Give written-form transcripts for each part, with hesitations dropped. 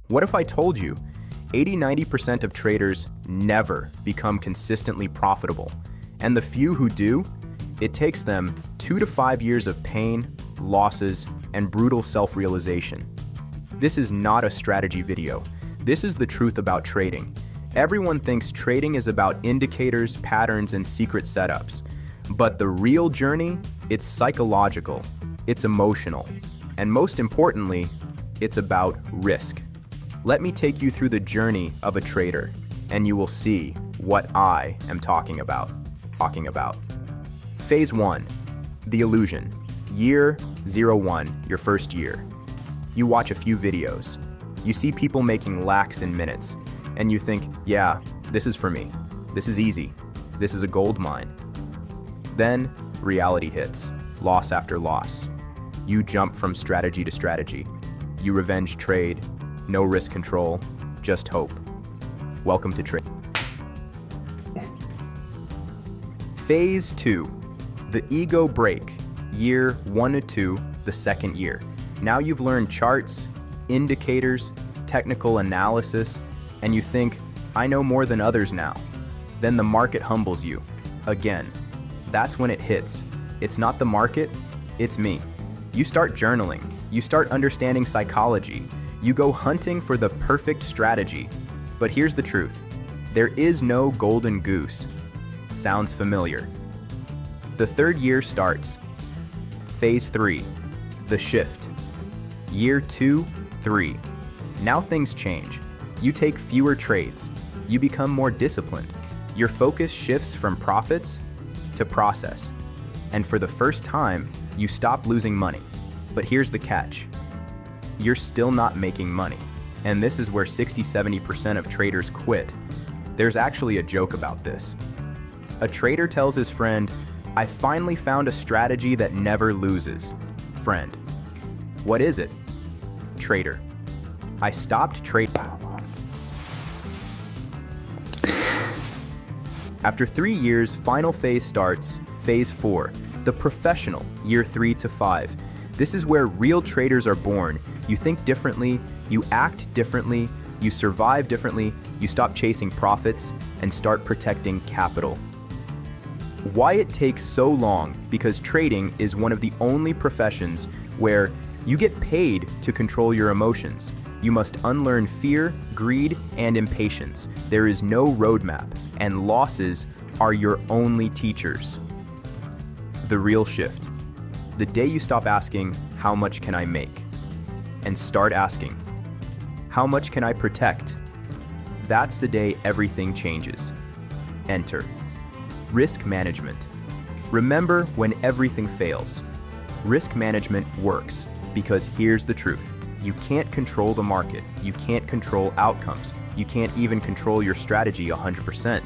What if I told you 80–90% of traders never become consistently profitable, and the few who do, it takes them 2 to 5 years of pain, losses, and brutal self-realization. This is not a strategy video. This is the truth about trading. Everyone thinks trading is about indicators, patterns, and secret setups. But the real journey, it's psychological, it's emotional, and most importantly, it's about risk. Let me take you through the journey of a trader, and you will see what I am talking about. Phase 1, the illusion. Year 01, your first year. You watch a few videos. You see people making lakhs in minutes, and you think, yeah, this is for me. This is easy. This is a gold mine. Then reality hits, loss after loss. You jump from strategy to strategy. You revenge trade, no risk control, just hope. Welcome to trade. Phase 2, the ego break, year 1 to 2, the second year. Now you've learned charts, indicators, technical analysis, and you think, I know more than others now. Then the market humbles you. Again, that's when it hits. It's not the market, it's me. You start journaling. You start understanding psychology. You go hunting for the perfect strategy. But here's the truth. There is no golden goose. Sounds familiar. The third year starts. Phase 3, the shift. Year 2, 3. Now things change. You take fewer trades. You become more disciplined. Your focus shifts from profits to process. And for the first time, you stop losing money. But here's the catch. You're still not making money. And this is where 60–70% of traders quit. There's actually a joke about this. A trader tells his friend, I finally found a strategy that never loses. Friend, what is it? Trader, I stopped trading. After 3 years, final phase starts, phase 4, the professional, year 3 to 5. This is where real traders are born. You think differently, you act differently, you survive differently, you stop chasing profits, and start protecting capital. Why it takes so long? Because trading is one of the only professions where you get paid to control your emotions. You must unlearn fear, greed, and impatience. There is no roadmap, and losses are your only teachers. The real shift. The day you stop asking, how much can I make? And start asking, how much can I protect? That's the day everything changes. Enter. Risk management. Remember when everything fails. Risk management works because here's the truth. You can't control the market. You can't control outcomes. You can't even control your strategy 100%.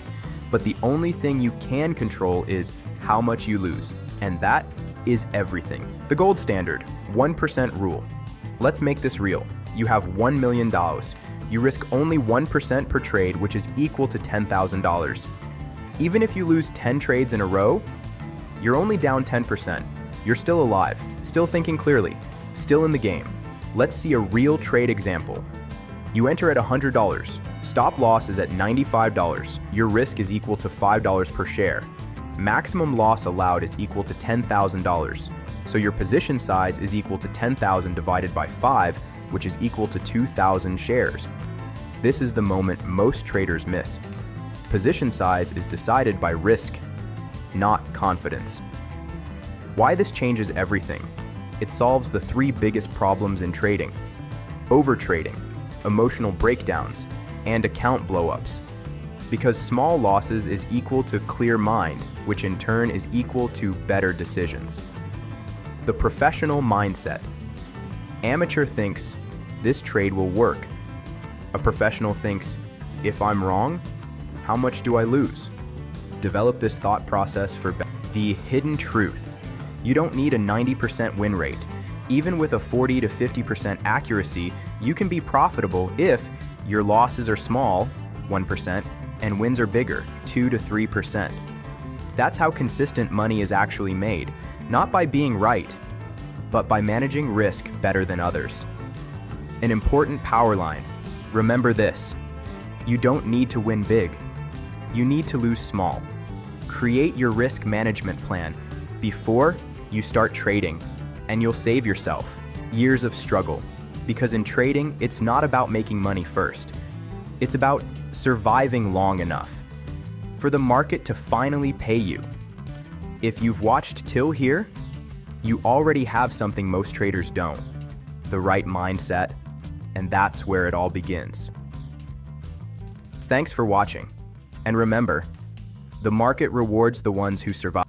But the only thing you can control is how much you lose. And that is everything. The gold standard, 1% rule. Let's make this real. You have $1 million. You risk only 1% per trade, which is equal to $10,000. Even if you lose 10 trades in a row, you're only down 10%. You're still alive, still thinking clearly, still in the game. Let's see a real trade example. You enter at $100. Stop loss is at $95. Your risk is equal to $5 per share. Maximum loss allowed is equal to $10,000. So your position size is equal to 10,000 divided by 5, which is equal to 2,000 shares. This is the moment most traders miss. Position size is decided by risk, not confidence. Why this changes everything? It solves the 3 biggest problems in trading: overtrading, emotional breakdowns, and account blowups. Because small losses is equal to clear mind, which in turn is equal to better decisions. The professional mindset. Amateur thinks, this trade will work. A professional thinks, if I'm wrong, how much do I lose? Develop this thought process for the hidden truth. You don't need a 90% win rate. Even with a 40 to 50% accuracy, you can be profitable if your losses are small, 1%, and wins are bigger, 2 to 3%. That's how consistent money is actually made, not by being right, but by managing risk better than others. An important power line. Remember this: you don't need to win big. You need to lose small. Create your risk management plan before you start trading, and you'll save yourself years of struggle. Because in trading, it's not about making money first. It's about surviving long enough for the market to finally pay you. If you've watched till here, you already have something most traders don't: the right mindset, and that's where it all begins. Thanks for watching, and remember, the market rewards the ones who survive.